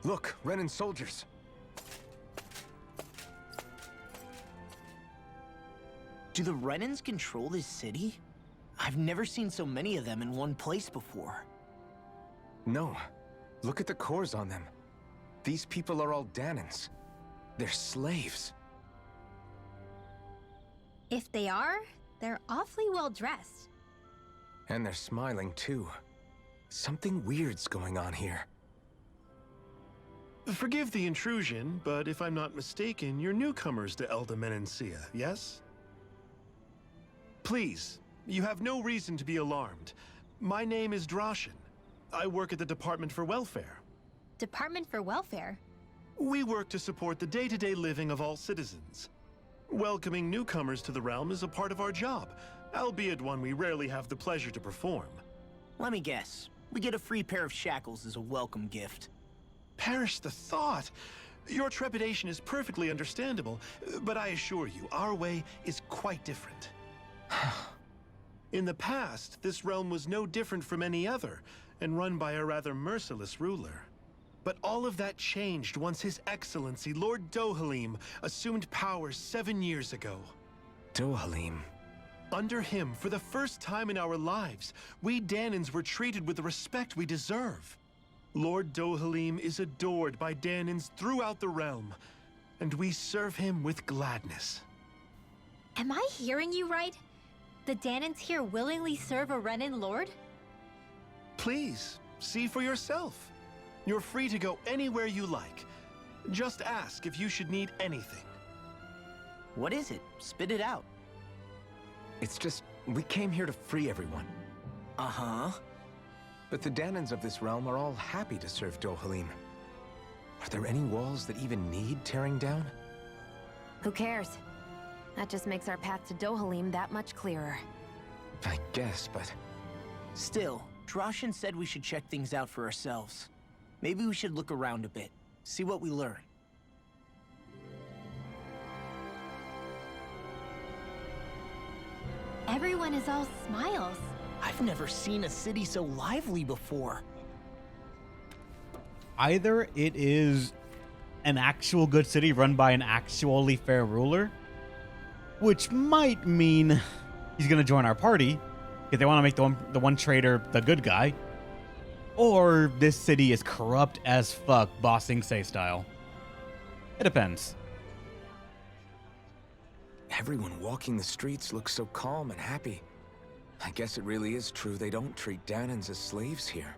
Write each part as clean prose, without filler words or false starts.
Look, Renan soldiers. Do the Renans control this city? I've never seen so many of them in one place before. No. Look at the cores on them. These people are all Danans. They're slaves. If they are, they're awfully well dressed. And they're smiling too. Something weird's going on here. Forgive the intrusion, but if I'm not mistaken, you're newcomers to Elda Menancia, yes? Please, you have no reason to be alarmed. My name is Droshin. I work at the Department for Welfare. Department for Welfare? We work to support the day-to-day living of all citizens. Welcoming newcomers to the realm is a part of our job, albeit one we rarely have the pleasure to perform. Let me guess. We get a free pair of shackles as a welcome gift. Perish the thought! Your trepidation is perfectly understandable, but I assure you, our way is quite different. In the past, this realm was no different from any other, and run by a rather merciless ruler. But all of that changed once His Excellency, Lord Dohalim, assumed power 7 years ago. Dohalim. Under him, for the first time in our lives, we Danans were treated with the respect we deserve. Lord Dohalim is adored by Danans throughout the realm, and we serve him with gladness. Am I hearing you right? The Danans here willingly serve a Renan lord? Please, see for yourself. You're free to go anywhere you like. Just ask if you should need anything. What is it? Spit it out. It's just, we came here to free everyone. Uh-huh. But the Danans of this realm are all happy to serve Dohalim. Are there any walls that even need tearing down? Who cares? That just makes our path to Dohalim that much clearer. I guess, but... Still, Droshin said we should check things out for ourselves. Maybe we should look around a bit, see what we learn. Everyone is all smiles. I've never seen a city so lively before. Either it is an actual good city run by an actually fair ruler, which might mean he's going to join our party because they want to make the one traitor the good guy, or this city is corrupt as fuck, bossing say style. It depends. Everyone walking the streets looks so calm and happy. I guess it really is true they don't treat Danans as slaves here.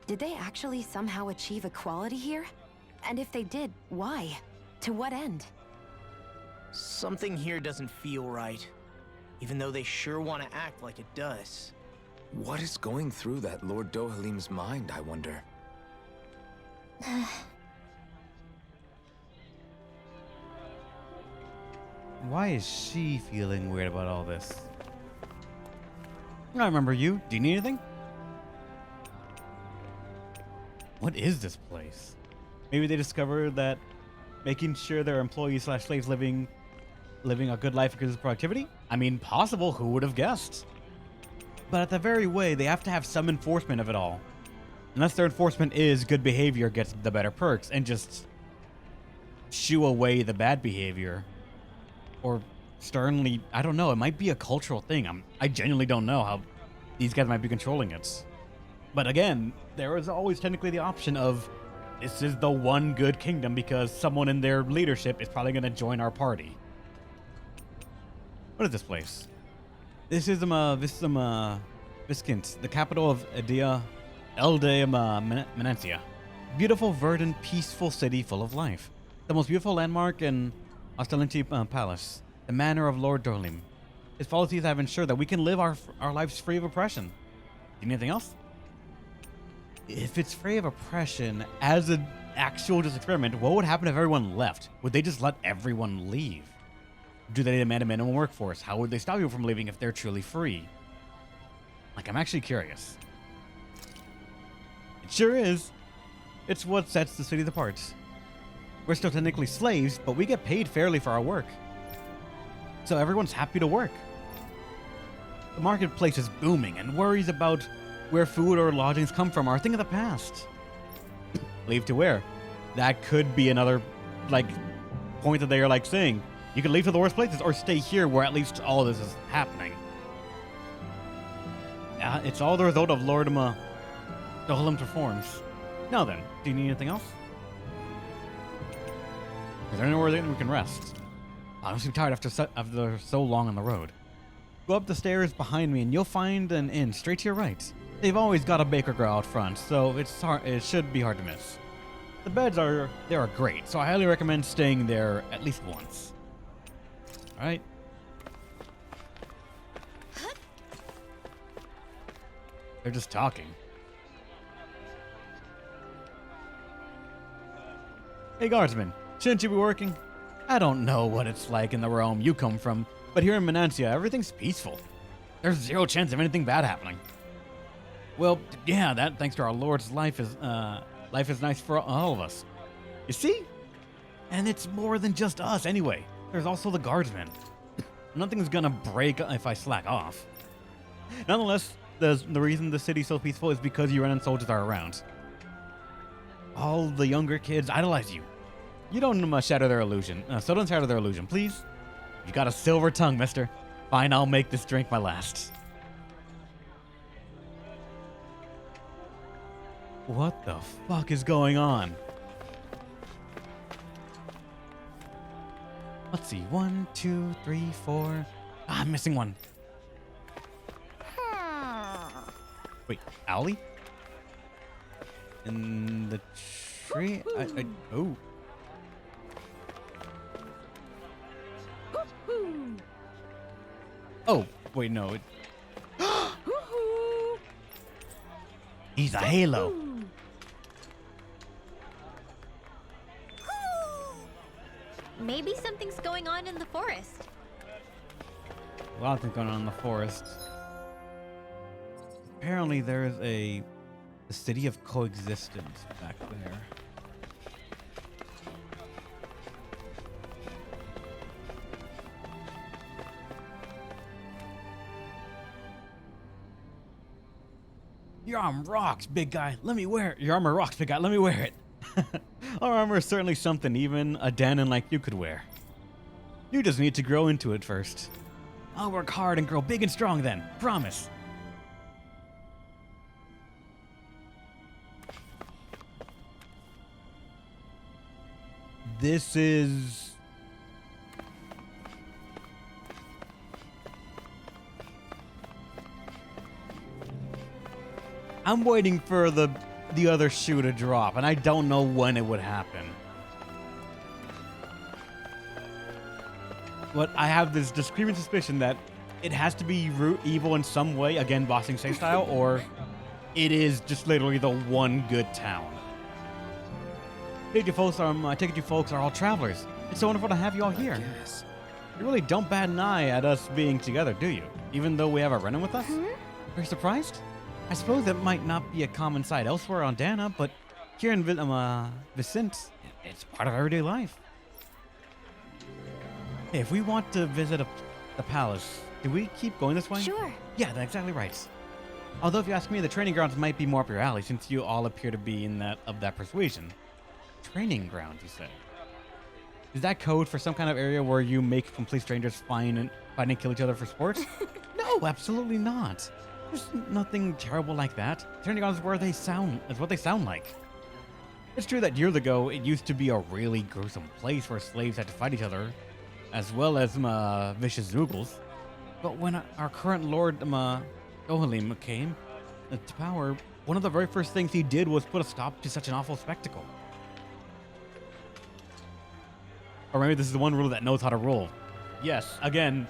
Did they actually somehow achieve equality here? And if they did, why? To what end? Something here doesn't feel right, even though they sure want to act like it does. What is going through that Lord Dohalim's mind, I wonder? Why is she feeling weird about all this? I remember you. Do you need anything? What is this place? Maybe they discovered that making sure their employees slash slaves living a good life increases productivity? I mean, possible. Who would have guessed? But at the very way, they have to have some enforcement of it all. Unless their enforcement is good behavior gets the better perks and just shoo away the bad behavior. Or sternly, I don't know, it might be a cultural thing. I genuinely don't know how these guys might be controlling it. But again, there is always technically the option of this is the one good kingdom because someone in their leadership is probably going to join our party. What is this place? This is Viskint, the capital of Elda Menancia. Beautiful, verdant, peaceful city full of life. The most beautiful landmark in Ostalinti Palace, the manor of Lord Dohalim. His policies have ensured that we can live our lives free of oppression. Do you need anything else? If it's free of oppression, as an actual just experiment, what would happen if everyone left? Would they just let everyone leave? Do they demand a minimum workforce? How would they stop people from leaving if they're truly free? Like, I'm actually curious. It sure is. It's what sets the city apart. We're still technically slaves, but we get paid fairly for our work. So everyone's happy to work. The marketplace is booming, and worries about where food or lodgings come from are a thing of the past. Leave to where? that could be another, like, point that they are, like, saying. You can leave to the worst places or stay here where at least all this is happening. It's all the result of Lord Dohalim's reforms. Now then, do you need anything else? Is there anywhere that we can rest? I'm too tired after so long on the road. Go up the stairs behind me and you'll find an inn straight to your right. They've always got a baker grill out front, so it should be hard to miss. The beds are great, so I highly recommend staying there at least once. All right. They're just talking. Hey, guardsman, shouldn't you be working? I don't know what it's like in the realm you come from, but here in Menancia, everything's peaceful. There's zero chance of anything bad happening. Well, yeah, that thanks to our Lord's life is nice for all of us. You see? And it's more than just us anyway. There's also the guardsmen. Nothing's gonna break if I slack off. Nonetheless, the reason the city's so peaceful is because Urenan soldiers are around. All the younger kids idolize you. You don't shatter their illusion. So don't shatter their illusion, please. You got a silver tongue, mister. Fine, I'll make this drink my last. What the fuck is going on? Let's see. 1, 2, 3, 4. Ah, I'm missing one. Wait, Owlie? In the tree? Oh. Oh, wait, no. He's a halo. Maybe something's going on in the forest. A lot of things going on in the forest. Apparently there is the city of coexistence back there. Your armor rocks, big guy. Let me wear it. Your armor rocks, big guy. Let me wear it. Our armor is certainly something even a Danon like you could wear. You just need to grow into it first. I'll work hard and grow big and strong then. Promise. This is... I'm waiting for the other shoe to drop, and I don't know when it would happen. But I have this discreet suspicion that it has to be evil in some way, again, Bossing Say style, or it is just literally the one good town. I take it you folks are all travelers. It's so wonderful to have you all here. Yes. You really don't bat an eye at us being together, do you? Even though we have a run-in with us? Are you surprised? I suppose that might not be a common sight elsewhere on Dana, but here in Vicente, it's part of everyday life. Hey, if we want to visit the palace, do we keep going this way? Sure. Yeah, that's exactly right. Although if you ask me, the training grounds might be more up your alley, since you all appear to be of that persuasion. Training grounds, you say? Is that code for some kind of area where you make complete strangers find and kill each other for sports? No, absolutely not. There's nothing terrible like that. Training grounds is what they sound like. It's true that years ago, it used to be a really gruesome place where slaves had to fight each other, as well as vicious Zoogles. But when our current Lord Dohalim came to power, one of the very first things he did was put a stop to such an awful spectacle. Or maybe this is the one ruler that knows how to rule. Yes, again,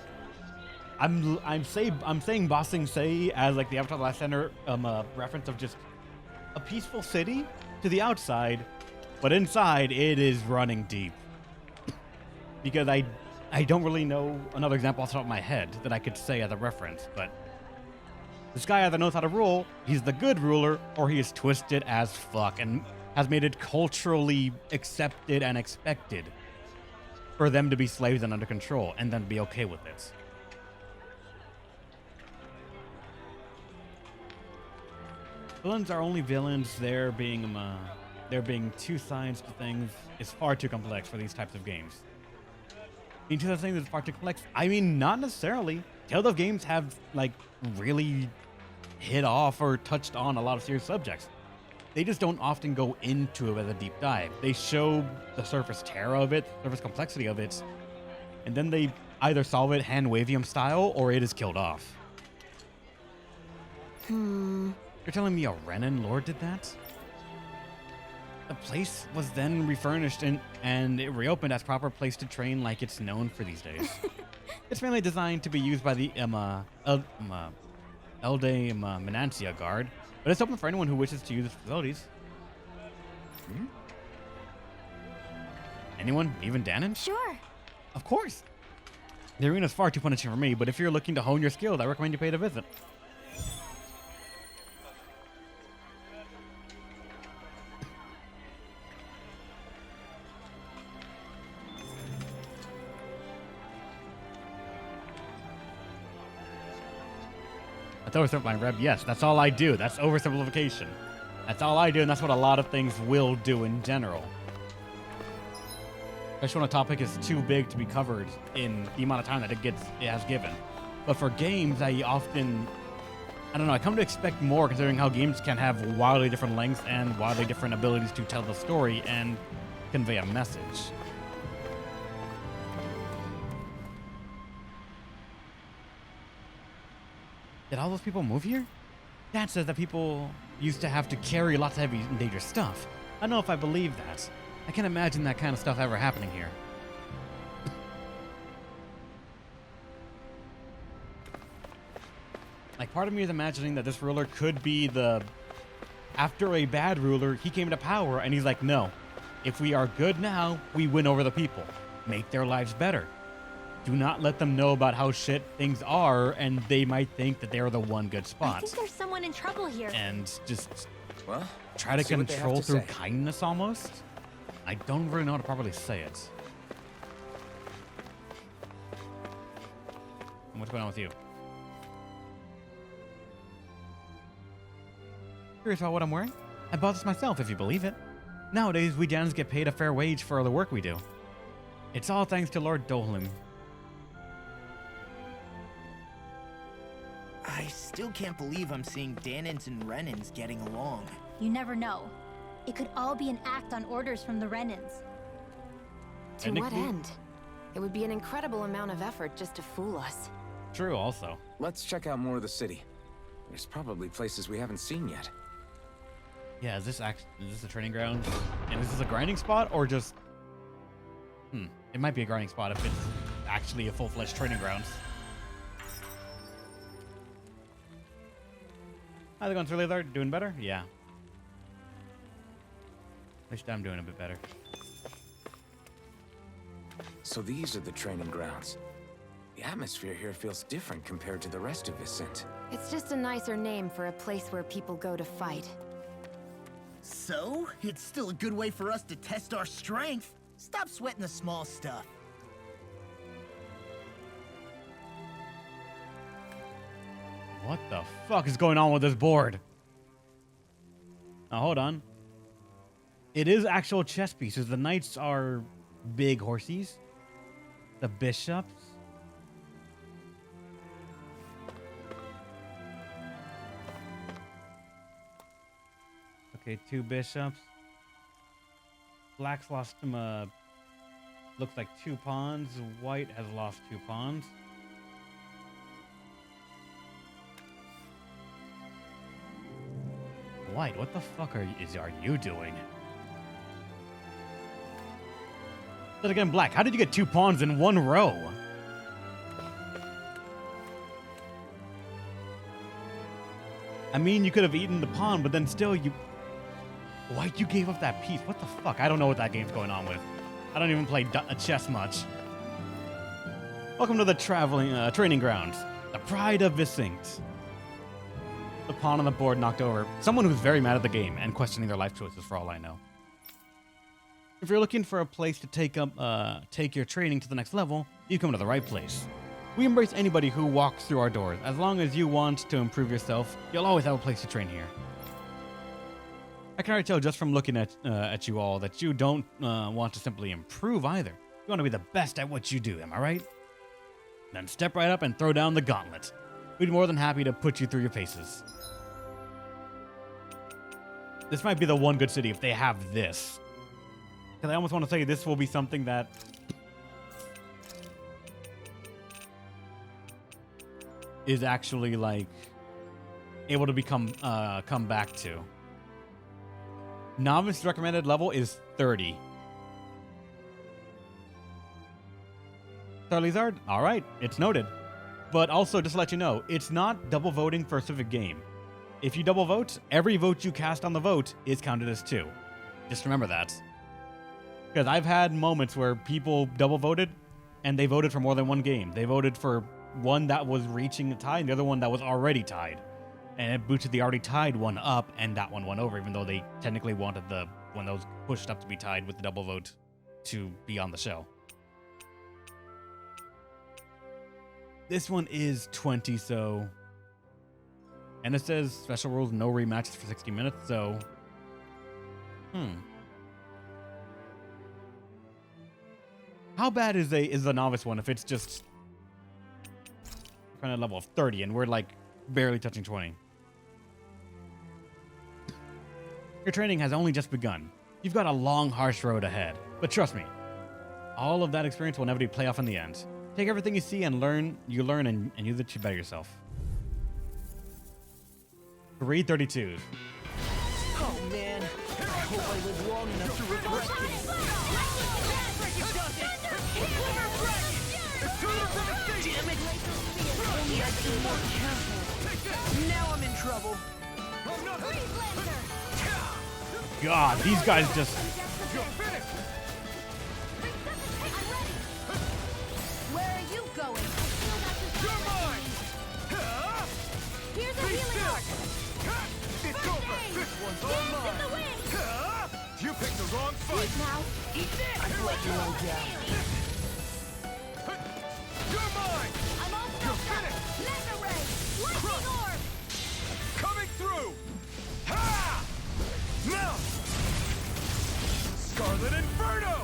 I'm saying Bossing Say as like the Avatar: The Last Center reference of just a peaceful city to the outside, but inside it is running deep. Because I don't really know another example off the top of my head that I could say as a reference, but this guy either knows how to rule, he's the good ruler, or he is twisted as fuck and has made it culturally accepted and expected for them to be slaves and under control, and then be okay with this. Villains are only villains there being there being two sides to things is far too complex for these types of games. Being two sides to things is far too complex. I mean, not necessarily. Telltale games have, like, really hit off or touched on a lot of serious subjects. They just don't often go into it with a deep dive. They show the surface terror of it, surface complexity of it, and then they either solve it hand-wavium style or it is killed off. You're telling me a Renan Lord did that? The place was then refurnished and it reopened as proper place to train like it's known for these days. It's mainly designed to be used by the Elde Menancia Guard, but it's open for anyone who wishes to use its facilities. Anyone? Even Danon? Sure. Of course. The arena's far too punishing for me, but if you're looking to hone your skills, I recommend you pay it a visit. That's oversimplifying, Reb. Yes, that's all I do. That's oversimplification. That's all I do, and that's what a lot of things will do in general. Especially when a topic is too big to be covered in the amount of time that it has given. But for games, I come to expect more considering how games can have wildly different lengths and wildly different abilities to tell the story and convey a message. Did all those people move here? Dad says that people used to have to carry lots of heavy and dangerous stuff. I don't know if I believe that. I can't imagine that kind of stuff ever happening here. Like, part of me is imagining that this ruler could be after a bad ruler, he came to power and he's like, no, if we are good now, we win over the people. Make their lives better. Do not let them know about how shit things are, and they might think that they're the one good spot. I think there's someone in trouble here. And just Well, try to see what they have control to through say. kindness almost. I don't really know how to properly say it. And what's going on with you? Curious about what I'm wearing? I bought this myself, if you believe it. Nowadays, we Janus get paid a fair wage for the work we do. It's all thanks to Lord Dolim. I still can't believe I'm seeing Danons and Renans getting along. You never know. It could all be an act on orders from the Renans. To what Technically- end? It would be an incredible amount of effort just to fool us. True, also. Let's check out more of the city. There's probably places we haven't seen yet. Yeah, is this a training ground? And is this a grinding spot or just... It might be a grinding spot if it's actually a full-fledged training ground. How's it going, Sir Leather? Doing better? Yeah. At least I'm doing a bit better. So these are the training grounds. The atmosphere here feels different compared to the rest of Vicent. It's just a nicer name for a place where people go to fight. So, it's still a good way for us to test our strength. Stop sweating the small stuff. What the fuck is going on with this board? Now, hold on. It is actual chess pieces. The knights are big horsies. The bishops. Okay, 2 bishops. Black's lost him, looks like 2 pawns. White has lost 2 pawns. White, what the fuck are you doing? Then again, Black, how did you get 2 pawns in 1 row? I mean, you could have eaten the pawn, but then still you... White, you gave up that piece. What the fuck? I don't know what that game's going on with. I don't even play chess much. Welcome to the training grounds. The pride of Vicent. The pawn on the board knocked over. Someone who's very mad at the game and questioning their life choices for all I know. If you're looking for a place to take your training to the next level, you come to the right place. We embrace anybody who walks through our doors. As long as you want to improve yourself, you'll always have a place to train here. I can already tell just from looking at you all that you don't want to simply improve either. You want to be the best at what you do, am I right? Then step right up and throw down the gauntlet. We'd be more than happy to put you through your paces. This might be the one good city if they have this. Because I almost want to say this will be something that is actually like able to become come back to. Novice recommended level is 30. Charizard? All right, it's noted. But also, just to let you know, it's not double voting for a specific game. If you double vote, every vote you cast on the vote is counted as 2. Just remember that. Because I've had moments where people double voted, and they voted for more than one game. They voted for one that was reaching a tie, and the other one that was already tied. And it boosted the already tied one up, and that one went over, even though they technically wanted the one that was pushed up to be tied with the double vote to be on the show. This one is 20, so... And it says special rules, no rematches for 60 minutes, so... How bad is the novice one if it's just... kind of level of 30, and we're, like, barely touching 20? Your training has only just begun. You've got a long, harsh road ahead. But trust me, all of that experience will inevitably play off in the end. Take everything you see and learn, and use it to better yourself. 332. Oh man, I hope I live long enough to reverse this. Damn it! Only I'd be more careful. Now I'm in trouble. God, these guys just... Where are you going? You're mine! Here's a healing arc. It's over! This one's all Dance in mine! the wind. You picked the wrong fight! Eat now. Eat this! I've let you all down. You're mine! I'm all You're stuck up. finished! Mega ray. Lightning orb. Coming through! Ha! Now! Scarlet Inferno!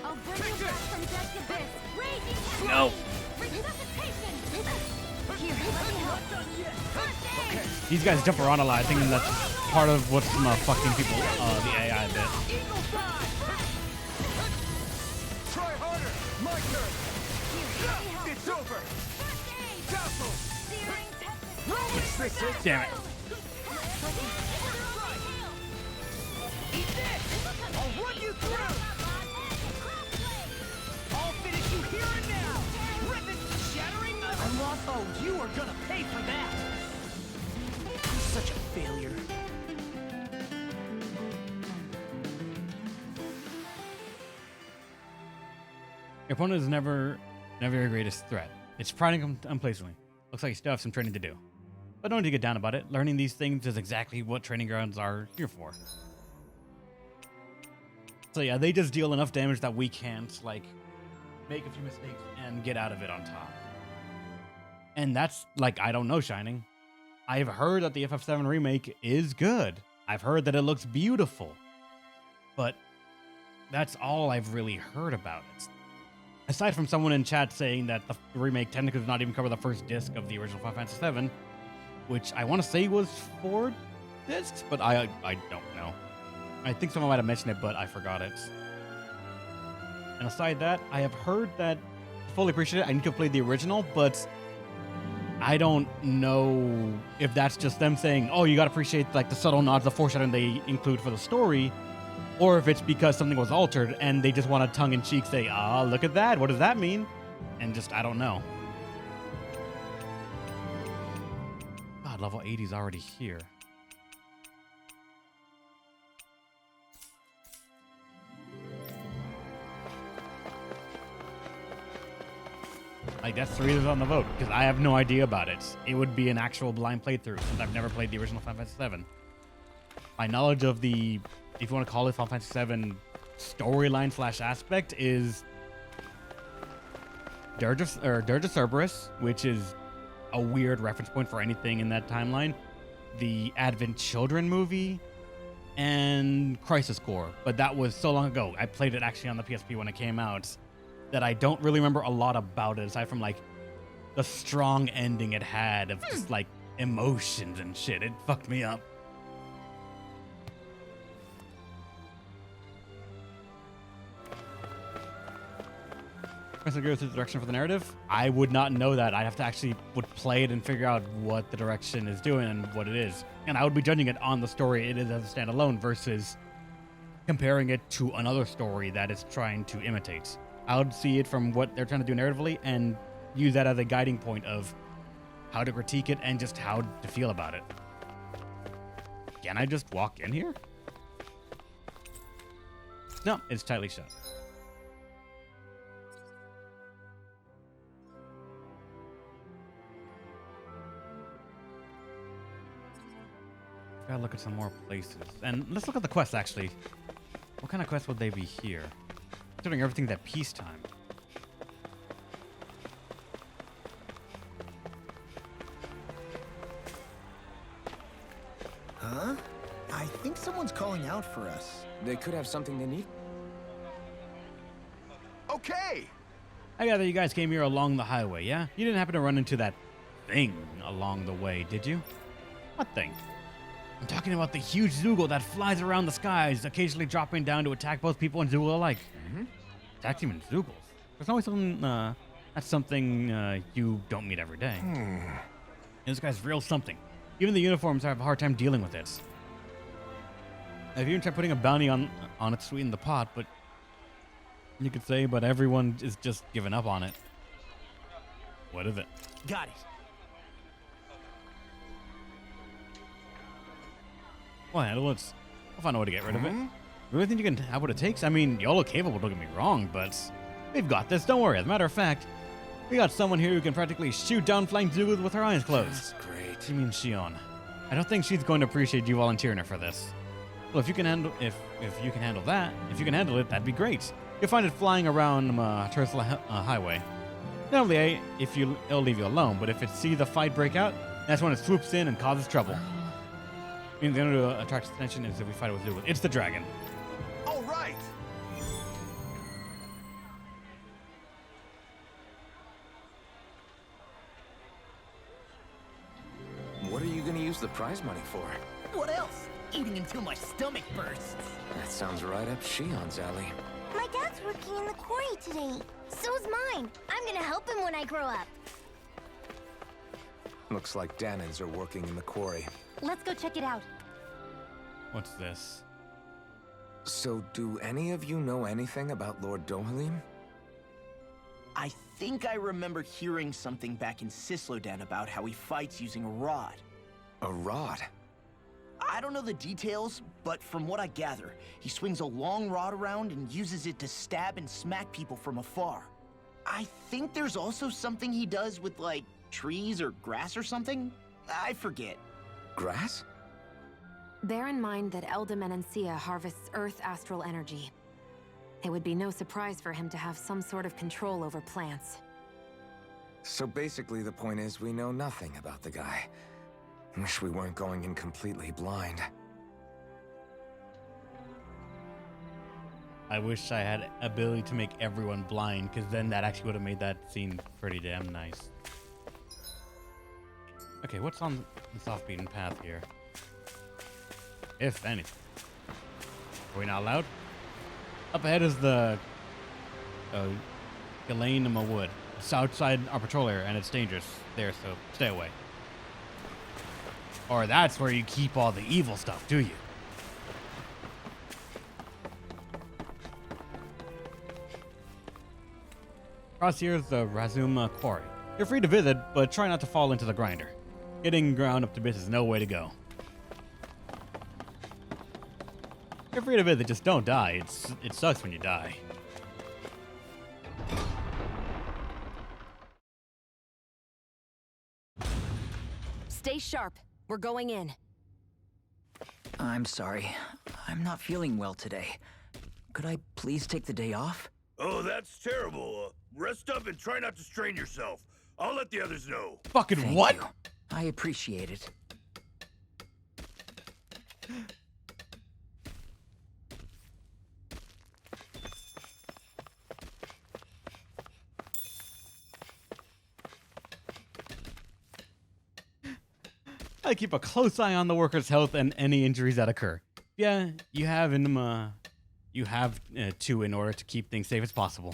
I'll bring you back from death's abyss. Raging No. flame. Resuscitation. Here, let me help. First aid. These guys jump around a lot. I think that's part of what's fucking people, the AI bit. Eagle Fly! Try harder! My turn! Here, let me help. It's over! First aid. Dazzle! Searing tempest. Is this it? Damn it. Eat this! I'll run you through! I'll finish you here and now! Ripping, shattering the... I'm lost. Oh, you are gonna pay for that! I'm such a failure. Your opponent is never your greatest threat. It's prying unplacently. Looks like you still have some training to do. But don't need to get down about it. Learning these things is exactly what training grounds are here for. So yeah, they just deal enough damage that we can't, like, make a few mistakes and get out of it on top. And that's, like, I don't know, Shining. I've heard that the FF7 remake is good. I've heard that it looks beautiful. But that's all I've really heard about it. Aside from someone in chat saying that the remake technically does not even cover the first disc of the original Final Fantasy VII, which I want to say was 4 discs, but I don't know. I think someone might have mentioned it, but I forgot it. And aside that, I have heard that, fully appreciate it, I need to play the original, but I don't know if that's just them saying, oh, you gotta appreciate like the subtle nods, the foreshadowing they include for the story, or if it's because something was altered and they just want to tongue-in-cheek say, ah, look at that, what does that mean? And just, I don't know. God, level 80 is already here. Like, that's the reason on the vote, because I have no idea about it. It would be an actual blind playthrough, since I've never played the original Final Fantasy VII. My knowledge of the, if you want to call it Final Fantasy VII storyline / aspect, is Dirge of Cerberus, which is a weird reference point for anything in that timeline. The Advent Children movie, and Crisis Core, but that was so long ago. I played it actually on the PSP when it came out that I don't really remember a lot about it aside from like the strong ending it had of just like emotions and shit. It fucked me up. Does it go through the direction for the narrative? I would not know that. I'd have to actually would play it and figure out what the direction is doing and what it is. And I would be judging it on the story it is as a standalone versus comparing it to another story that it's trying to imitate. I would see it from what they're trying to do narratively and use that as a guiding point of how to critique it and just how to feel about it. Can I just walk in here? No, it's tightly shut. Gotta look at some more places. And let's look at the quests, actually. What kind of quests would they be here? Considering everything's at peacetime. Huh? I think someone's calling out for us. They could have something they need. Okay! I gather you guys came here along the highway, yeah? You didn't happen to run into that thing along the way, did you? What thing? I'm talking about the huge Zoogle that flies around the skies, occasionally dropping down to attack both people and Zoogle alike. Attacks even Zoogles. There's always something, that's something you don't meet every day. This guy's real something. Even the uniforms have a hard time dealing with it. I've even tried putting a bounty on it to sweeten the pot, but you could say, but everyone is just giving up on it. What is it? Got it. Well, handle it. I'll find a way to get rid of it. Really think you can have what it takes? I mean, y'all look capable, don't get me wrong, but we've got this. Don't worry. As a matter of fact, we got someone here who can practically shoot down flying Zooglers with her eyes closed. That's great. You mean Shion? I don't think she's going to appreciate you volunteering her for this. Well, if you can handle if you can handle that, if you can handle it, that'd be great. You'll find it flying around Tursala Highway. Not only it'll leave you alone, but if it sees the fight break out, that's when it swoops in and causes trouble. I mean, the only way to attract attention is if we fight it with Zoogle. It's the dragon. All right! What are you gonna use the prize money for? What else? Eating until my stomach bursts. That sounds right up Shion's alley. My dad's working in the quarry today. So's mine. I'm gonna help him when I grow up. Looks like Danans are working in the quarry. Let's go check it out. What's this? So, do any of you know anything about Lord Dohalim? I think I remember hearing something back in Sislodan about how he fights using a rod. A rod? I don't know the details, but from what I gather, he swings a long rod around and uses it to stab and smack people from afar. I think there's also something he does with, like, trees or grass or something? I forget. Grass? Bear in mind that Elda Menancia harvests Earth astral energy. It would be no surprise for him to have some sort of control over plants. So basically the point is we know nothing about the guy. Wish we weren't going in completely blind. I wish I had ability to make everyone blind, because then that actually would have made that scene pretty damn nice. Okay, what's on the off-beaten path here? If anything. Are we not allowed? Up ahead is the Galanema Wood. It's outside our patrol area, and it's dangerous there, so stay away. Or that's where you keep all the evil stuff, do you? Across here is the Razuma Quarry. You're free to visit, but try not to fall into the grinder. Getting ground up to bits is no way to go. You're free to visit, just don't die. It sucks when you die. Stay sharp. We're going in. I'm sorry. I'm not feeling well today. Could I please take the day off? Oh, that's terrible. Rest up and try not to strain yourself. I'll let the others know. Fucking Thank what? you. I appreciate it. I keep a close eye on the workers' health and any injuries that occur. Yeah, you have to in order to keep things safe as possible.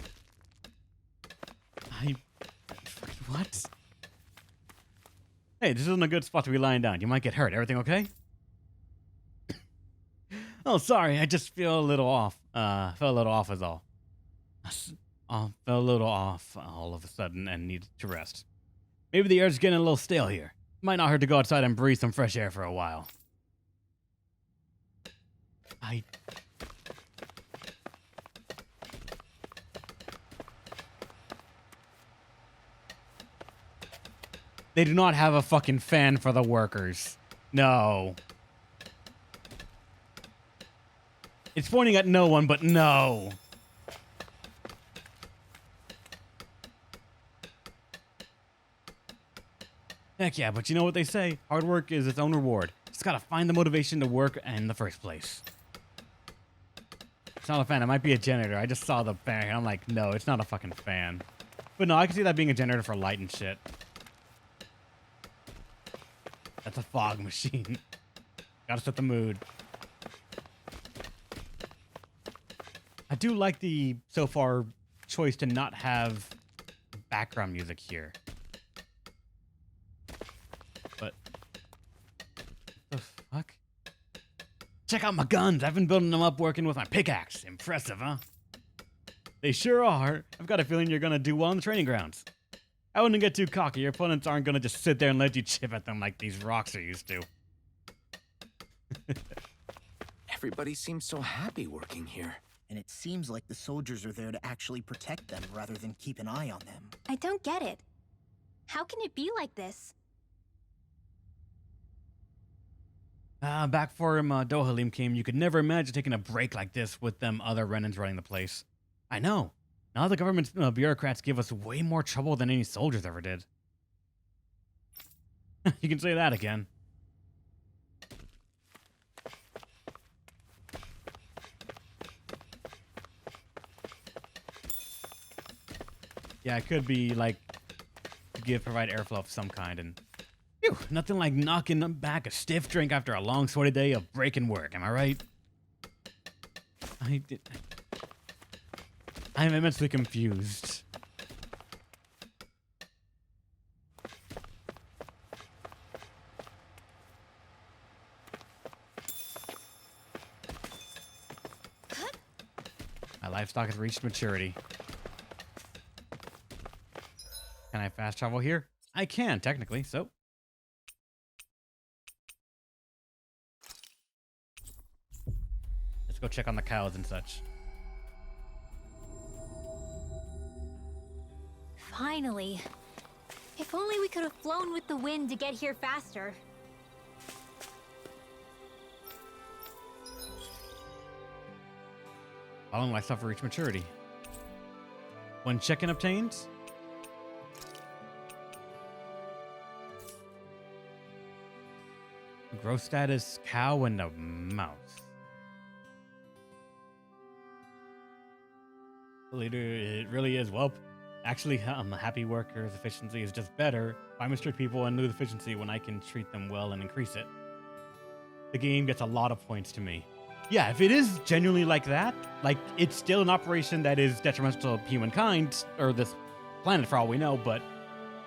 What? Hey, this isn't a good spot to be lying down. You might get hurt. Everything okay? Oh, sorry. I just feel a little off. Felt a little off is all. Felt a little off all of a sudden and needed to rest. Maybe the air's getting a little stale here. Might not hurt to go outside and breathe some fresh air for a while. They do not have a fucking fan for the workers. No. It's pointing at no one, but no. Heck yeah, but you know what they say? Hard work is its own reward. Just gotta find the motivation to work in the first place. It's not a fan. It might be a generator. I just saw the fan and I'm like, no, it's not a fucking fan. But no, I can see that being a generator for light and shit. That's a fog machine. Gotta set the mood. I do like the, so far, choice to not have background music here. But, what the fuck? Check out my guns. I've been building them up working with my pickaxe. Impressive, huh? They sure are. I've got a feeling you're gonna do well in the training grounds. I wouldn't get too cocky. Your opponents aren't gonna just sit there and let you chip at them like these rocks are used to. Everybody seems so happy working here. And it seems like the soldiers are there to actually protect them rather than keep an eye on them. I don't get it. How can it be like this? Back before Dohalim came, you could never imagine taking a break like this with them other Renans running the place. I know. Now the government's bureaucrats give us way more trouble than any soldiers ever did. You can say that again. Yeah, it could be like provide airflow of some kind, and whew, nothing like knocking back a stiff drink after a long sweaty day of breaking work. Am I right? I'm immensely confused. My livestock has reached maturity. Can I fast travel here? I can, technically, so. Let's go check on the cows and such. Finally. If only we could have flown with the wind to get here faster. Following livestock reach maturity. When check-in obtained. Growth status, cow and a mouse. It really is. Well, actually, happy workers' efficiency is just better. If I mistreat people and lose efficiency when I can treat them well and increase it. The game gets a lot of points to me. Yeah, if it is genuinely like that, like, it's still an operation that is detrimental to humankind, or this planet for all we know, but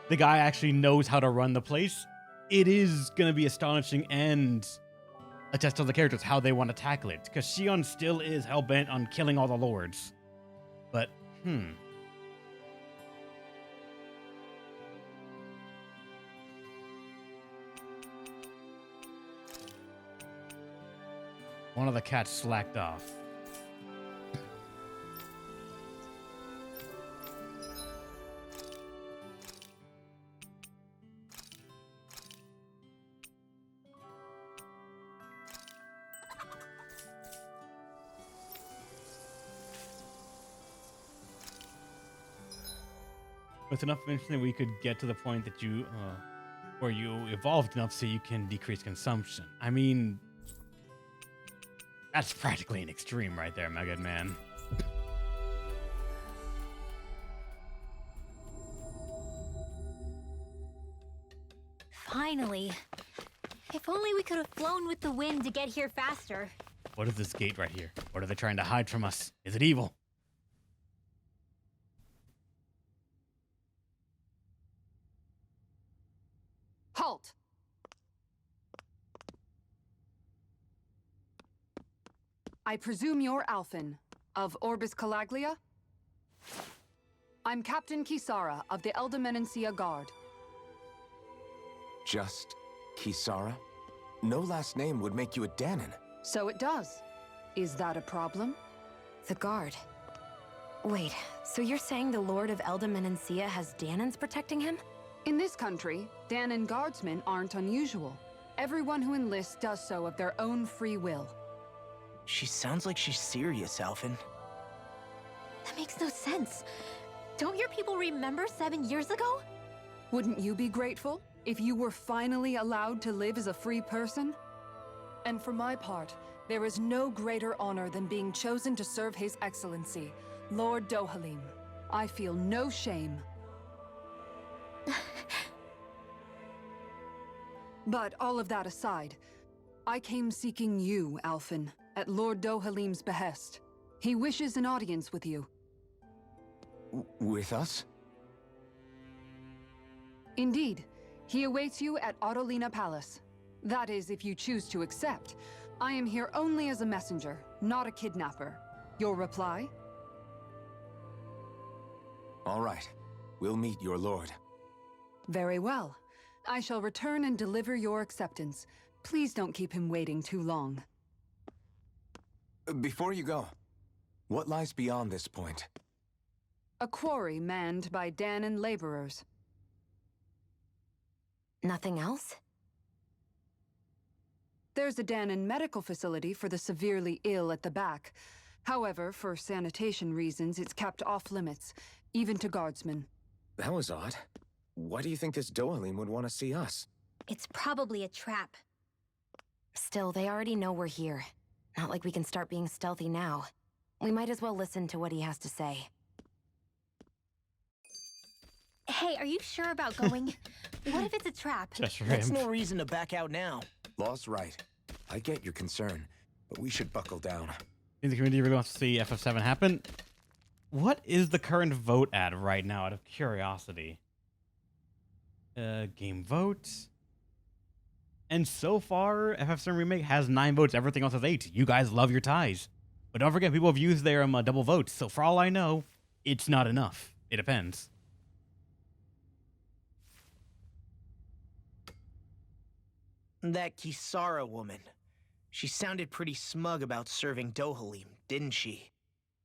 the guy actually knows how to run the place. It is going to be astonishing and a test of the characters, how they want to tackle it. Because Shion still is hell-bent on killing all the lords. But, one of the cats slacked off. With enough information, we could get to the point that you, where you evolved enough so you can decrease consumption. I mean, that's practically an extreme right there, my good man. Finally. If only we could have flown with the wind to get here faster. What is this gate right here? What are they trying to hide from us? Is it evil? Halt! I presume you're Alphen, of Orbis Calaglia? I'm Captain Kisara of the Eldemenencia Guard. Just Kisara? No last name would make you a Danon. So it does. Is that a problem? The guard. Wait, so you're saying the Lord of Eldemenencia has Danons protecting him? In this country, Danon guardsmen aren't unusual. Everyone who enlists does so of their own free will. She sounds like she's serious, Alphen. That makes no sense. Don't your people remember 7 years ago? Wouldn't you be grateful if you were finally allowed to live as a free person? And for my part, there is no greater honor than being chosen to serve His Excellency, Lord Dohalim. I feel no shame. But all of that aside, I came seeking you, Alphen, at Lord Dohalim's behest. He wishes an audience with you. With us? Indeed. He awaits you at Autolina Palace. That is, if you choose to accept. I am here only as a messenger, not a kidnapper. Your reply? All right. We'll meet your lord. Very well. I shall return and deliver your acceptance. Please don't keep him waiting too long. Before you go, what lies beyond this point? A quarry manned by Danon laborers. Nothing else? There's a Danon medical facility for the severely ill at the back. However, for sanitation reasons, it's kept off limits, even to guardsmen. That was odd. Why do you think this Dohalim would want to see us? It's probably a trap. Still, they already know we're here. Not like we can start being stealthy now. We might as well listen to what he has to say. Hey, are you sure about going? What if it's a trap? Just That's ramp. no reason to back out now. Law's right. I get your concern, but we should buckle down. Think the community really wants to see FF7 happen? What is the current vote at right now, out of curiosity? Game votes. And so far, FF7 Remake has 9 votes. Everything else has 8. You guys love your ties. But don't forget, people have used their double votes. So for all I know, it's not enough. It depends. That Kisara woman. She sounded pretty smug about serving Dohalim, didn't she?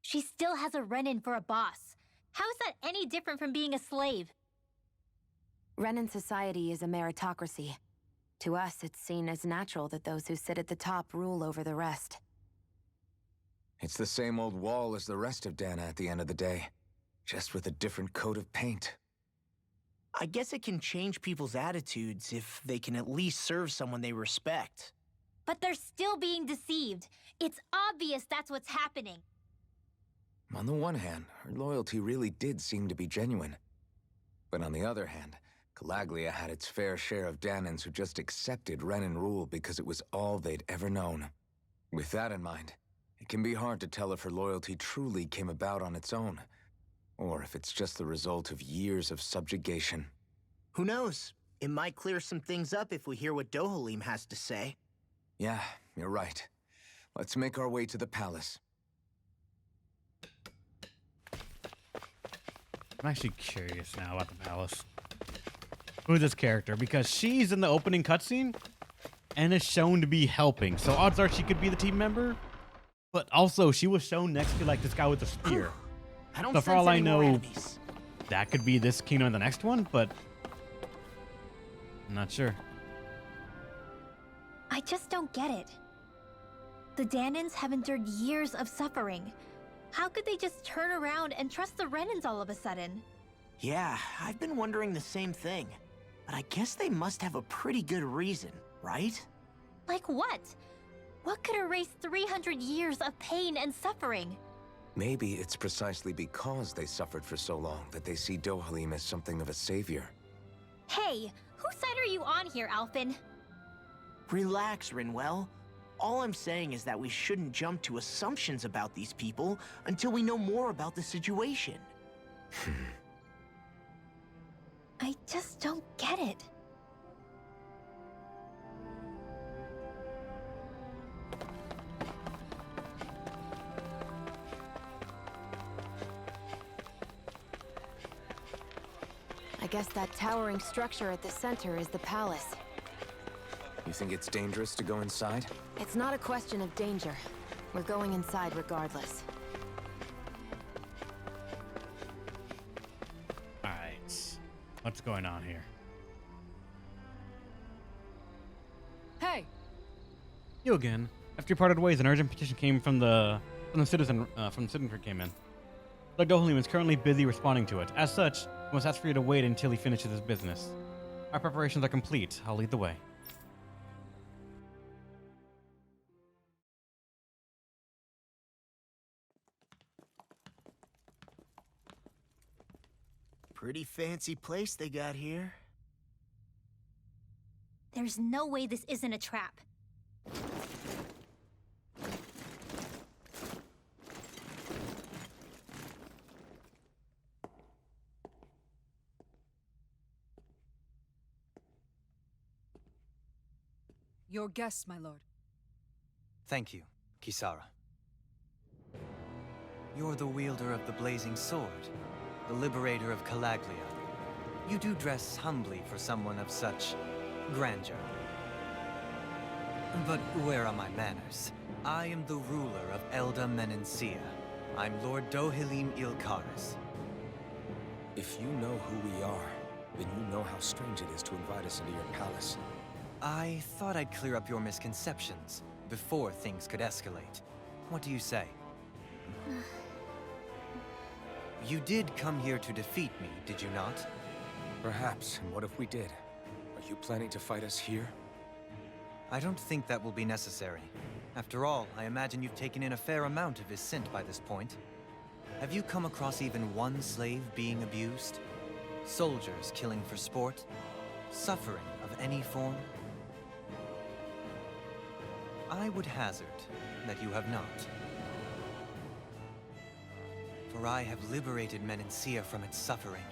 She still has a run-in for a boss. How is that any different from being a slave? Renan society is a meritocracy. To us, it's seen as natural that those who sit at the top rule over the rest. It's the same old wall as the rest of Dana at the end of the day, just with a different coat of paint. I guess it can change people's attitudes if they can at least serve someone they respect. But they're still being deceived. It's obvious that's what's happening. On the one hand, her loyalty really did seem to be genuine. But on the other hand, Calaglia had its fair share of Danons who just accepted Renan rule because it was all they'd ever known. With that in mind, it can be hard to tell if her loyalty truly came about on its own, or if it's just the result of years of subjugation. Who knows? It might clear some things up if we hear what Dohalim has to say. Yeah, you're right. Let's make our way to the palace. I'm actually curious now about the palace. Who's this character? Because she's in the opening cutscene and is shown to be helping. So odds are she could be the team member. But also, she was shown next to like this guy with the spear. I don't So for sense all I any more know, enemies. that could be this kingdom in the next one, but I'm not sure. I just don't get it. The Danons have endured years of suffering. How could they just turn around and trust the Renans all of a sudden? Yeah, I've been wondering the same thing. But I guess they must have a pretty good reason, right? Like what? What could erase 300 years of pain and suffering? Maybe it's precisely because they suffered for so long that they see Dohalim as something of a savior. Hey, whose side are you on here, Alphen? Relax, Rinwell. All I'm saying is that we shouldn't jump to assumptions about these people until we know more about the situation. I just don't get it. I guess that towering structure at the center is the palace. You think it's dangerous to go inside? It's not a question of danger. We're going inside regardless. Alright. What's going on here? Hey! You again. After you parted ways, an urgent petition came from the citizenry came in. Lord Dohalim is currently busy responding to it. As such, I must ask for you to wait until he finishes his business. Our preparations are complete. I'll lead the way. Pretty fancy place they got here. There's no way this isn't a trap. Your guests, my lord. Thank you, Kisara. You're the wielder of the blazing sword, the liberator of Calaglia. You do dress humbly for someone of such grandeur. But where are my manners? I am the ruler of Elda Menencia. I'm Lord Dohalim Ilkaris. If you know who we are, then you know how strange it is to invite us into your palace. I thought I'd clear up your misconceptions before things could escalate. What do you say? You did come here to defeat me, did you not? Perhaps, and what if we did? Are you planning to fight us here? I don't think that will be necessary. After all, I imagine you've taken in a fair amount of his scent by this point. Have you come across even one slave being abused? Soldiers killing for sport? Suffering of any form? I would hazard that you have not. For I have liberated Menencia from its suffering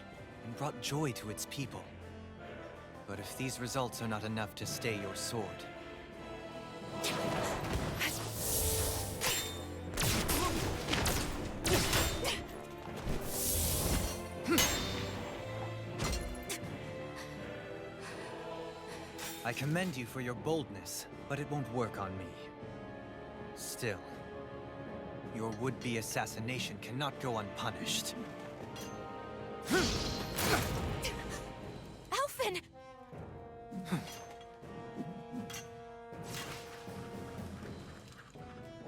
and brought joy to its people. But if these results are not enough to stay your sword... I commend you for your boldness, but it won't work on me. Still, your would-be assassination cannot go unpunished. Alphen!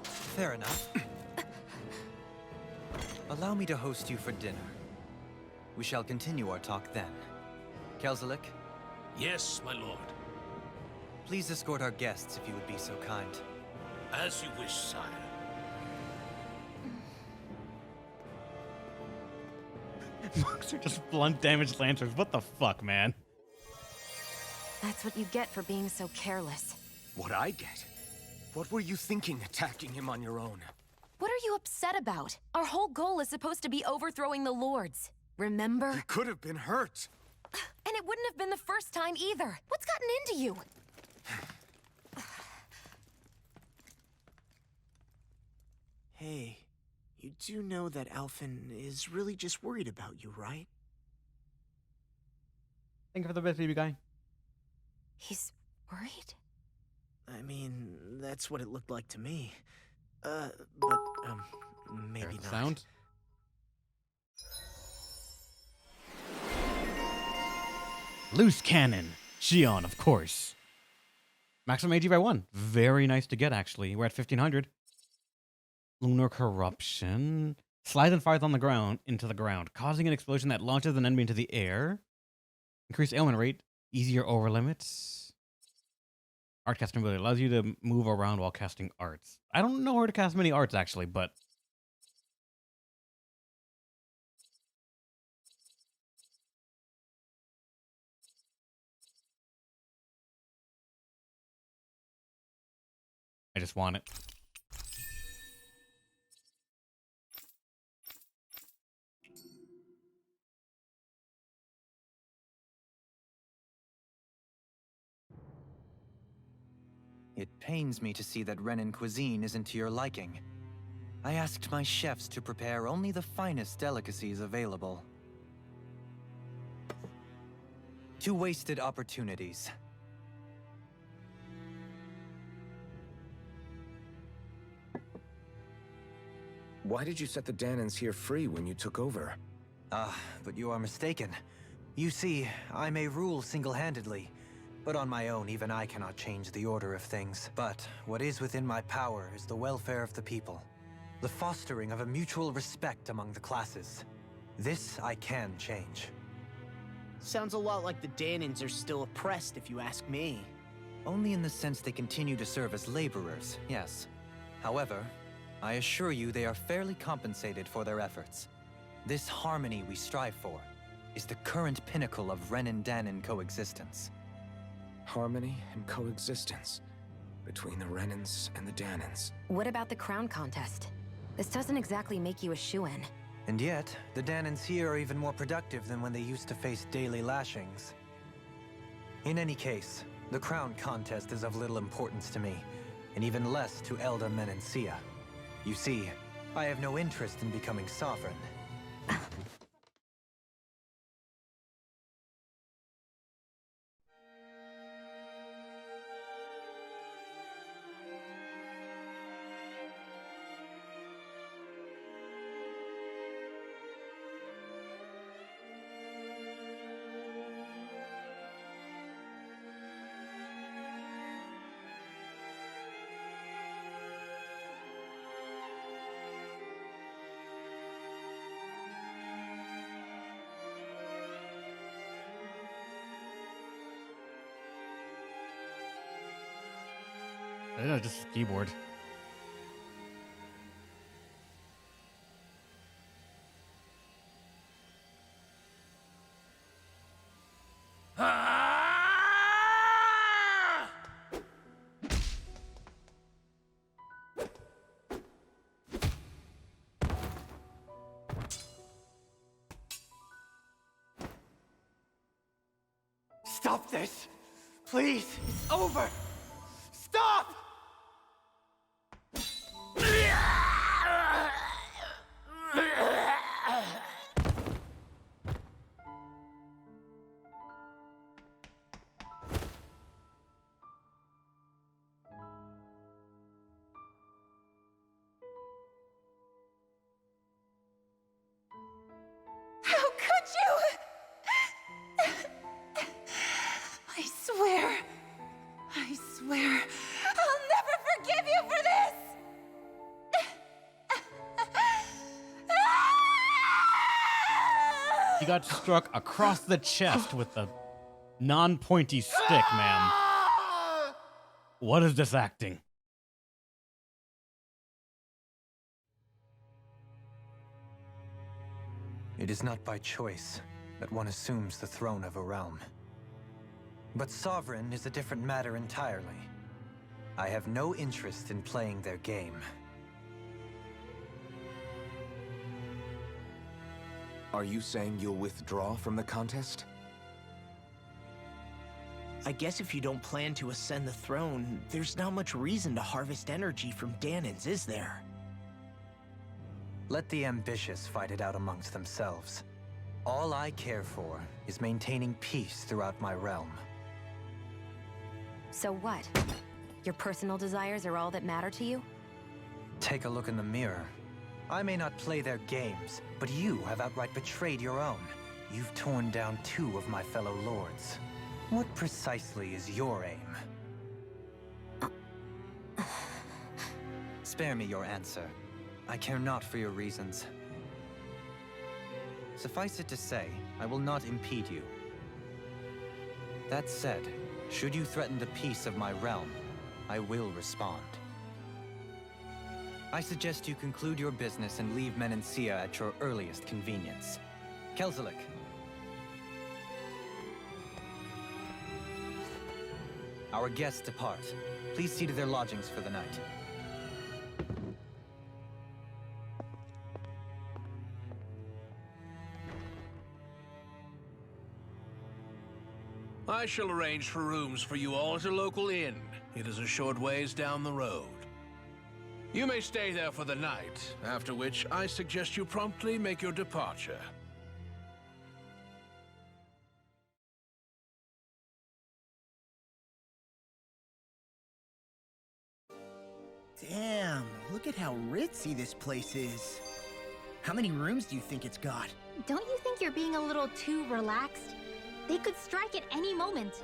Fair enough. Allow me to host you for dinner. We shall continue our talk then. Kelzelik, Yes, my lord. please escort our guests if you would be so kind. As you wish, sire. Monks are just blunt damage lancers. What the fuck, man? That's what you get for being so careless. What I get? What were you thinking attacking him on your own? What are you upset about? Our whole goal is supposed to be overthrowing the Lords. Remember? He could have been hurt. And it wouldn't have been the first time either. What's gotten into you? Hey, you do know that Alphen is really just worried about you, right? Thank you for the best, baby guy. He's worried? I mean, that's what it looked like to me. But, maybe There's the not. sound. Loose cannon. Shion, of course. Maximum AG by 1. Very nice to get, actually. We're at 1500. Lunar corruption. Slides and fires on the ground into the ground, causing an explosion that launches an enemy into the air. Increased ailment rate. Easier over limits. Art casting ability allows you to move around while casting arts. I don't know where to cast many arts, actually, but I just want it. It pains me to see that Renan cuisine isn't to your liking. I asked my chefs to prepare only the finest delicacies available. 2 wasted opportunities. Why did you set the Danans here free when you took over? But you are mistaken. You see, I may rule single-handedly, but on my own, even I cannot change the order of things. But what is within my power is the welfare of the people, the fostering of a mutual respect among the classes. This I can change. Sounds a lot like the Danans are still oppressed, if you ask me. Only in the sense they continue to serve as laborers, yes. However, I assure you they are fairly compensated for their efforts. This harmony we strive for is the current pinnacle of Renan-Danan coexistence. Harmony and coexistence between the Renans and the Danans. What about the crown contest? This doesn't exactly make you a shoo-in. And yet, the Danans here are even more productive than when they used to face daily lashings. In any case, the crown contest is of little importance to me, and even less to Elda Menancia. You see, I have no interest in becoming sovereign. I know, just a keyboard. Stop this! Please! It's over! Stop! How could you? I swear, I'll never forgive you for this! You got struck across the chest with a non-pointy stick, man. What is this acting? It is not by choice that one assumes the throne of a realm. But sovereign is a different matter entirely. I have no interest in playing their game. Are you saying you'll withdraw from the contest? I guess if you don't plan to ascend the throne, there's not much reason to harvest energy from Danans, is there? Let the ambitious fight it out amongst themselves. All I care for is maintaining peace throughout my realm. So what? Your personal desires are all that matter to you? Take a look in the mirror. I may not play their games, but you have outright betrayed your own. You've torn down 2 of my fellow lords. What precisely is your aim? Spare me your answer. I care not for your reasons. Suffice it to say, I will not impede you. That said, should you threaten the peace of my realm, I will respond. I suggest you conclude your business and leave Menancia at your earliest convenience. Kelzelik. Our guests depart. Please see to their lodgings for the night. I shall arrange for rooms for you all at a local inn. It is a short ways down the road. You may stay there for the night, after which I suggest you promptly make your departure. Damn, look at how ritzy this place is. How many rooms do you think it's got? Don't you think you're being a little too relaxed? They could strike at any moment.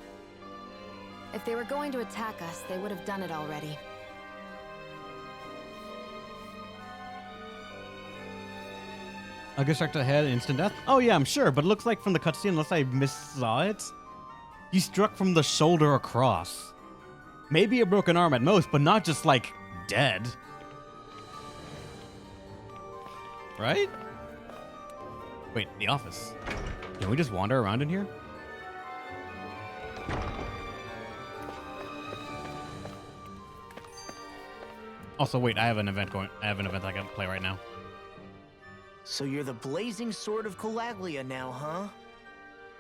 If they were going to attack us, they would have done it already. I'll get struck to the head, instant death? Oh yeah, I'm sure, but it looks like from the cutscene, unless I missaw it, he struck from the shoulder across. Maybe a broken arm at most, but not just, like, dead. Right? Wait, the office. Can we just wander around in here? Also, wait, I have an event I can play right now. So you're the blazing sword of Calaglia now, huh?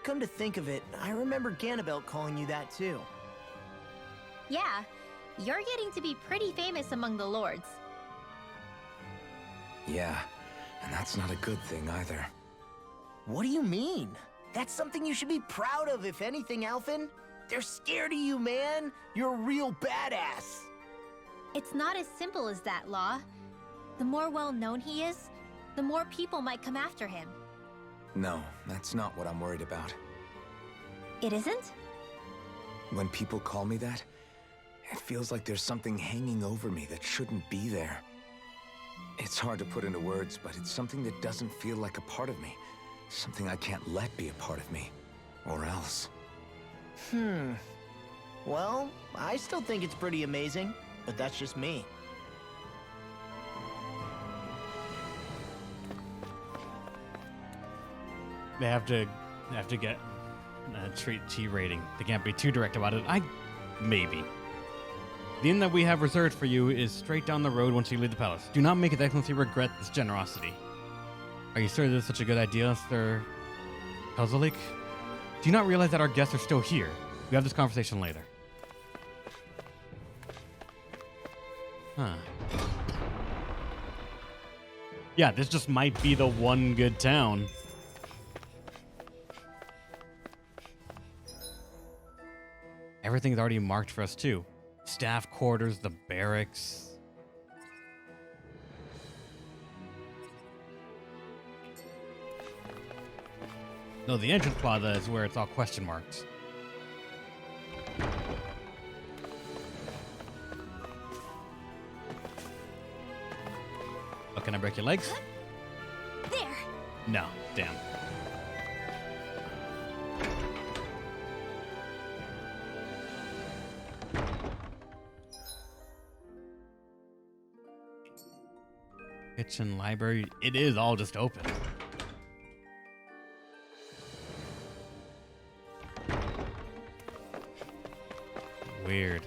Come to think of it, I remember Ganabelt calling you that too. Yeah, you're getting to be pretty famous among the lords. Yeah, and that's not a good thing either. What do you mean? That's something you should be proud of, if anything, Alphen. They're scared of you, man. You're a real badass. It's not as simple as that, Law. The more well-known he is, the more people might come after him. No, that's not what I'm worried about. It isn't? When people call me that, it feels like there's something hanging over me that shouldn't be there. It's hard to put into words, but it's something that doesn't feel like a part of me. Something I can't let be a part of me. Or else. Well, I still think it's pretty amazing, but that's just me. They have to get a treat T rating. They can't be too direct about it. Maybe. The inn that we have reserved for you is straight down the road once you leave the palace. Do not make His Excellency regret this generosity. Are you sure this is such a good idea, Sir Puzzleik? Do you not realize that our guests are still here? We have this conversation later. Huh. Yeah, this just might be the one good town. Everything's already marked for us, too. Staff quarters, the barracks. No, the entrance plaza is where it's all question marks. Oh, can I break your legs? There! No, damn. Kitchen, library, it is all just open. Weird.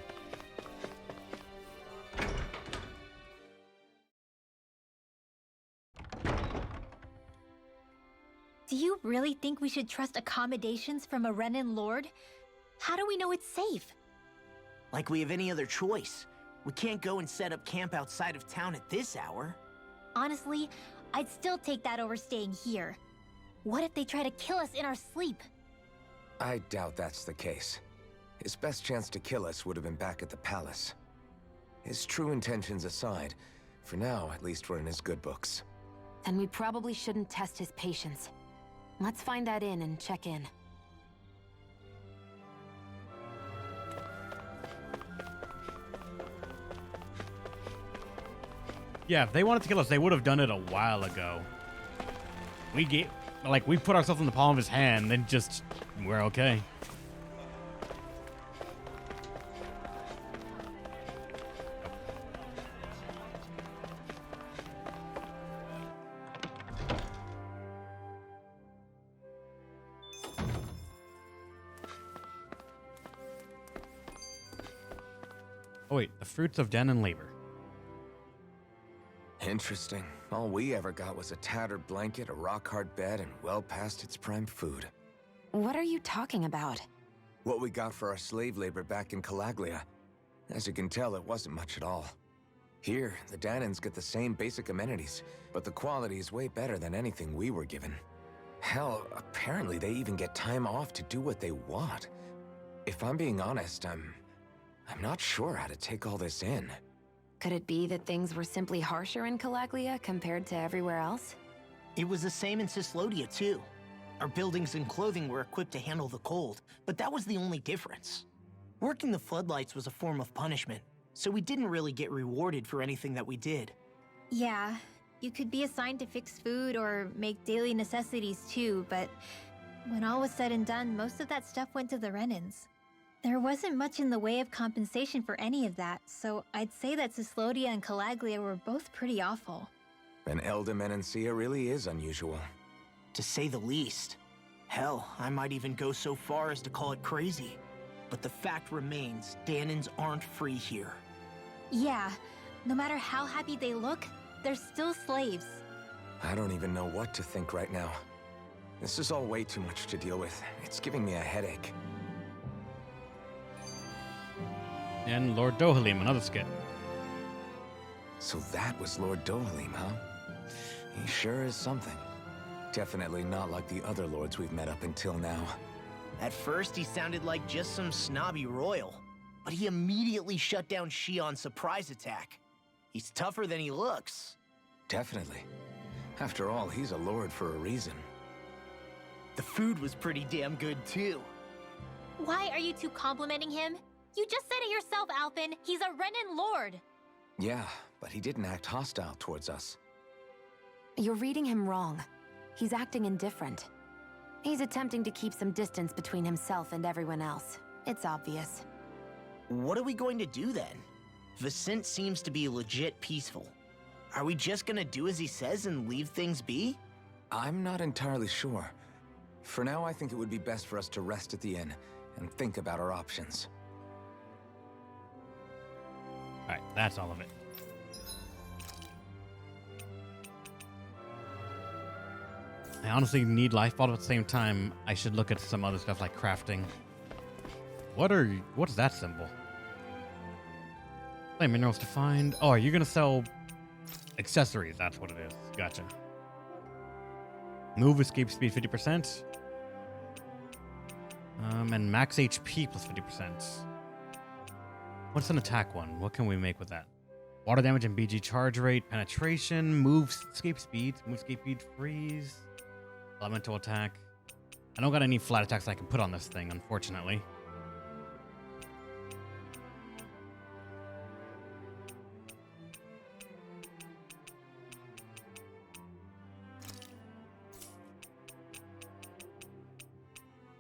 Do you really think we should trust accommodations from a Renin lord? How do we know it's safe? Like we have any other choice. We can't go and set up camp outside of town at this hour. Honestly, I'd still take that over staying here. What if they try to kill us in our sleep? I doubt that's the case. His best chance to kill us would have been back at the palace. His true intentions aside, for now, at least we're in his good books. Then we probably shouldn't test his patience. Let's find that inn and check in. Yeah, if they wanted to kill us, they would have done it a while ago. We put ourselves in the palm of his hand, then just, we're okay. Oh wait, the fruits of Danon labor. Interesting. All we ever got was a tattered blanket, a rock-hard bed, and well past its prime food. What are you talking about? What we got for our slave labor back in Calaglia. As you can tell, it wasn't much at all. Here, the Danons get the same basic amenities, but the quality is way better than anything we were given. Hell, apparently they even get time off to do what they want. If I'm being honest, I'm not sure how to take all this in. Could it be that things were simply harsher in Calaglia compared to everywhere else? It was the same in Cyslodia, too. Our buildings and clothing were equipped to handle the cold, but that was the only difference. Working the floodlights was a form of punishment, so we didn't really get rewarded for anything that we did. Yeah, you could be assigned to fix food or make daily necessities too, but when all was said and done, most of that stuff went to the Renans. There wasn't much in the way of compensation for any of that, so I'd say that Cyslodia and Calaglia were both pretty awful. And Elda Menancia really is unusual. To say the least. Hell, I might even go so far as to call it crazy. But the fact remains, Danons aren't free here. Yeah, no matter how happy they look, they're still slaves. I don't even know what to think right now. This is all way too much to deal with. It's giving me a headache. And Lord Dohalim, another skit. So that was Lord Dohalim, huh? He sure is something. Definitely not like the other lords we've met up until now. At first, he sounded like just some snobby royal, but he immediately shut down Shion's surprise attack. He's tougher than he looks. Definitely. After all, he's a lord for a reason. The food was pretty damn good, too. Why are you two complimenting him? You just said it yourself, Alphen. He's a Renan lord. Yeah, but he didn't act hostile towards us. You're reading him wrong. He's acting indifferent. He's attempting to keep some distance between himself and everyone else. It's obvious. What are we going to do then? Vicent seems to be legit peaceful. Are we just gonna do as he says and leave things be? I'm not entirely sure. For now, I think it would be best for us to rest at the inn and think about our options. Alright, that's all of it. I honestly need life, but at the same time, I should look at some other stuff like crafting. What is that symbol? Play minerals to find. Oh, are you gonna sell accessories? That's what it is. Gotcha. Move escape speed 50%. And max HP plus 50%. What's an attack one? What can we make with that? Water damage and BG charge rate, penetration, move escape speed, freeze, elemental attack. I don't got any flat attacks I can put on this thing, unfortunately.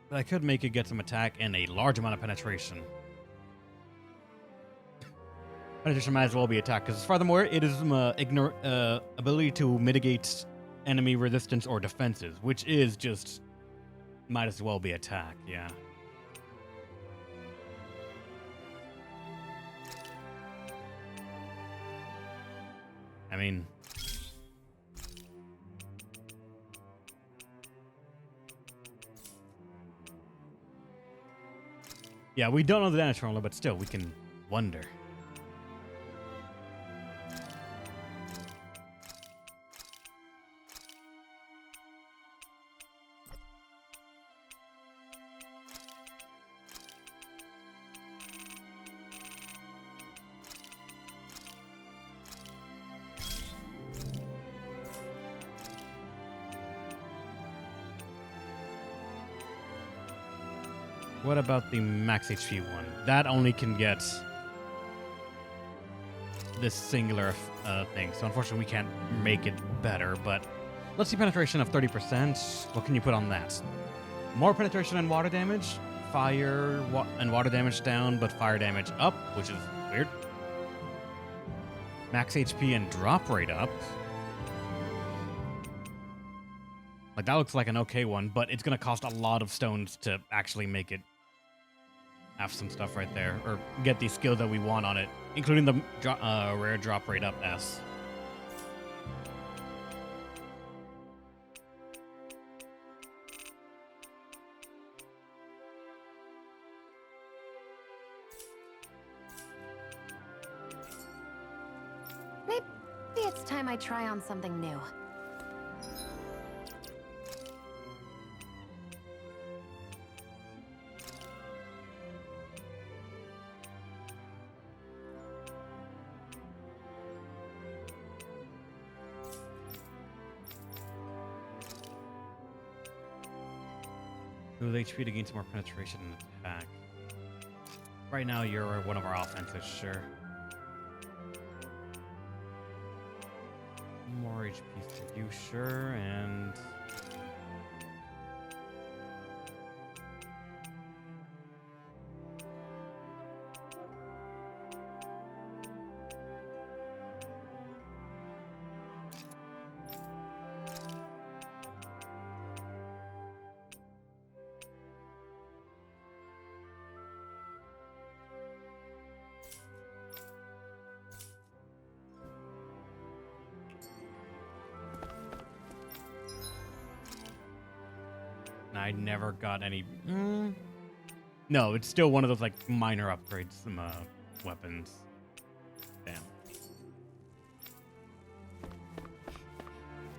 But I could make it get some attack and a large amount of penetration. Penetration might as well be attack, because furthermore, it is ability to mitigate enemy resistance or defenses, which is just might as well be attack, yeah. I mean, yeah, we don't know the damage formula, but still, we can wonder. What about the max HP one? That only can get this singular thing. So unfortunately, we can't make it better, but let's see penetration of 30%. What can you put on that? More penetration and water damage. Fire and water damage down, but fire damage up, which is weird. Max HP and drop rate up. Like, that looks like an okay one, but it's going to cost a lot of stones to actually make it have some stuff right there, or get the skills that we want on it, including the rare drop rate up S. Maybe it's time I try on something new. Lose HP to gain some more penetration and attack. Right now, you're one of our offenses, sure. More HP for you, sure, and... I never got any... No, it's still one of those, like, minor upgrades, some, weapons. Damn.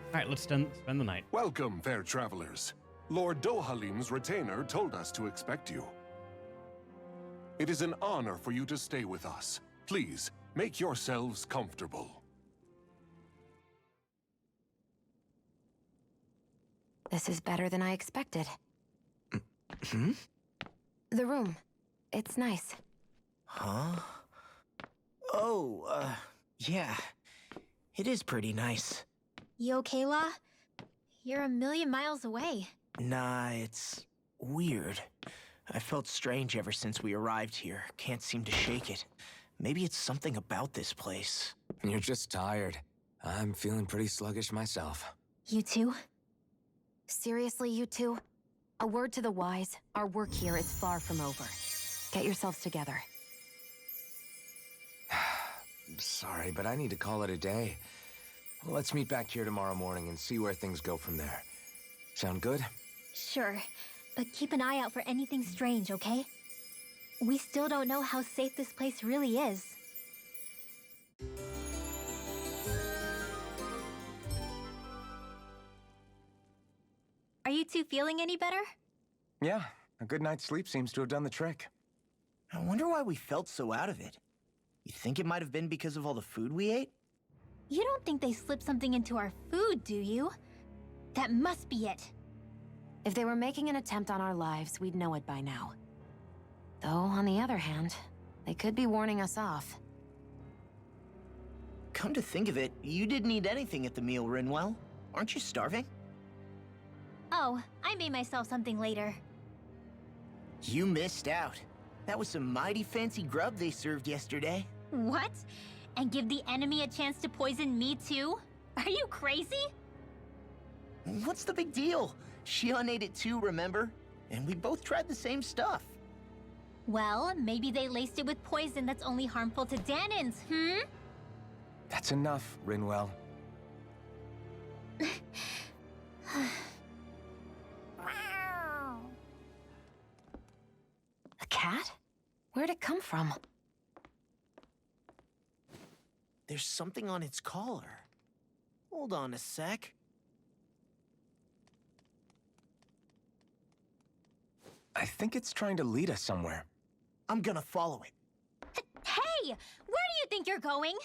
Alright, let's spend the night. Welcome, fair travelers. Lord Dohalim's retainer told us to expect you. It is an honor for you to stay with us. Please, make yourselves comfortable. This is better than I expected. Hmm? The room. It's nice. Huh? Oh, yeah. It is pretty nice. You okay, La? You're a million miles away. Nah, it's weird. I felt strange ever since we arrived here. Can't seem to shake it. Maybe it's something about this place. You're just tired. I'm feeling pretty sluggish myself. You too? Seriously, you two? A word to the wise, our work here is far from over. Get yourselves together. Sorry, but I need to call it a day. Let's meet back here tomorrow morning and see where things go from there. Sound good? Sure, but keep an eye out for anything strange, okay? We still don't know how safe this place really is. Are you two feeling any better? Yeah, a good night's sleep seems to have done the trick. I wonder why we felt so out of it. You think it might have been because of all the food we ate? You don't think they slipped something into our food, do you? That must be it. If they were making an attempt on our lives, we'd know it by now. Though, on the other hand, they could be warning us off. Come to think of it, you didn't eat anything at the meal, Rinwell. Aren't you starving? Oh, I made myself something later. You missed out. That was some mighty fancy grub they served yesterday. What? And give the enemy a chance to poison me too? Are you crazy? What's the big deal? Shion ate it too, remember? And we both tried the same stuff. Well, maybe they laced it with poison that's only harmful to Danins, hmm? That's enough, Rinwell. A cat? Where'd it come from? There's something on its collar. Hold on a sec. I think it's trying to lead us somewhere. I'm gonna follow it. Hey! Where do you think you're going?